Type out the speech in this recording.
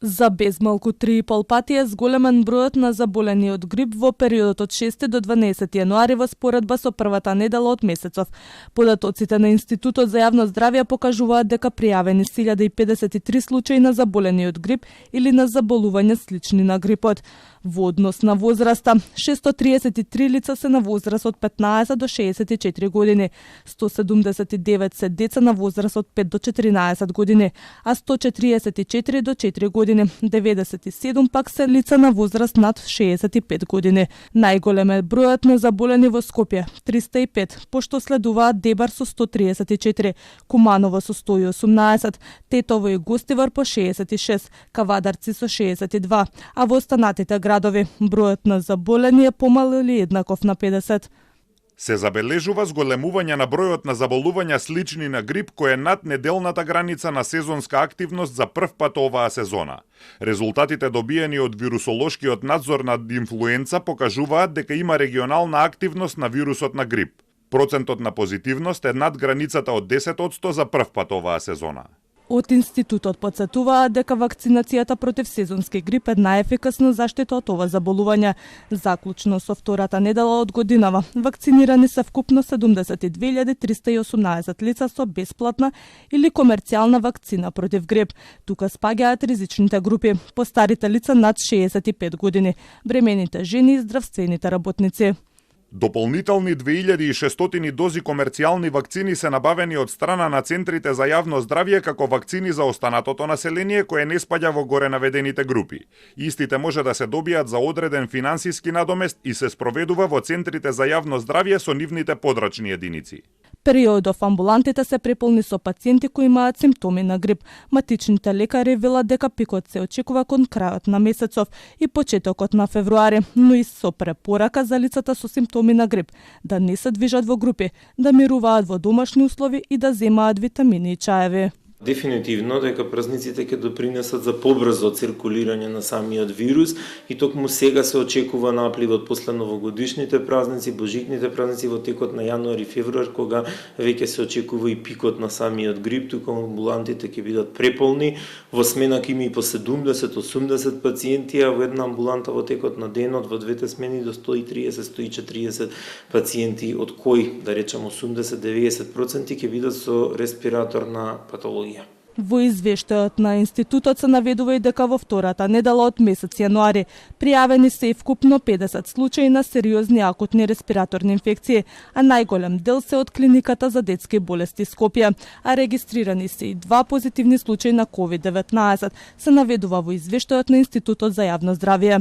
За безмалку 3,5 пати е зголемен бројот на заболени од грип во периодот од 6 до 12 јануари во споредба со првата недела од месецов. Податоците на Институтот за јавно здравје покажуваат дека пријавени 1053 случаи на заболени од грип или на заболувања слични на грипот. Во однос на возраста, 633 лица се на возраст од 15 до 64 години, 179 се деца на возраст од 5 до 14 години, а 144 до 4 години, 97 пак се лица на возраст над 65 години. Најголем е бројот на заболени во Скопје, 305, пошто следуваат Дебар со 134, Куманово со 118, Тетово и Гостивар по 66, Кавадарци со 62, а во останатите градови бројот на заболени е помал или еднаков на 50. Се забележува зголемување на бројот на заболувања слични на грип кој е над неделната граница на сезонска активност за прв пат оваа сезона. Резултатите добиени од вирусолошкиот надзор над инфлуенца покажуваат дека има регионална активност на вирусот на грип. Процентот на позитивност е над границата од 10% за прв пат оваа сезона. Од Институтот подсетуваат дека вакцинацијата против сезонски грип е најефикасна заштита од ова заболување. Заклучно со втората недела од годинава, вакцинирани се вкупно 72.318 лица со бесплатна или комерцијална вакцина против грип. Тука спаѓаат ризичните групи, постарите лица над 65 години, бремените жени и здравствените работници. Дополнителни 2600 дози комерцијални вакцини се набавени од страна на центрите за јавно здравје како вакцини за останатото население кое не спаѓа во горе наведените групи. Истите може да се добијат за одреден финансиски надомест и се спроведува во центрите за јавно здравје со нивните подрачни единици. Периодов амбулантите се преполни со пациенти кои имаат симптоми на грип. Матичните лекари велат дека пикот се очекува кон крајот на месецов и почетокот на февруари, но и со препорака за лицата со симптоми на грип да не се движат во групи, да мируваат во домашни услови и да земаат витамини и чаеви. Дефинитивно дека празниците ќе допринесат за побрзо циркулирање на самиот вирус и токму сега се очекува наплив од после новогодишните празници, божитните празници во текот на јануари и февруар, кога веќе се очекува и пикот на самиот грип, тука амбулантите ќе бидат преполни. Во смена ќе има и по 70-80 пациенти, а во една амбуланта во текот на денот во двете смени до 130-140 пациенти, од кои, да речем 80-90% ќе бидат со респираторна патологија. Во извештајот на Институтот се наведува и дека во втората недела од месец јануари пријавени се и вкупно 50 случаи на сериозни акутни респираторни инфекции, а најголем дел се од клиниката за детски болести Скопје, а регистрирани се и 2 позитивни случаи на COVID-19, се наведува во извештајот на Институтот за јавно здравје.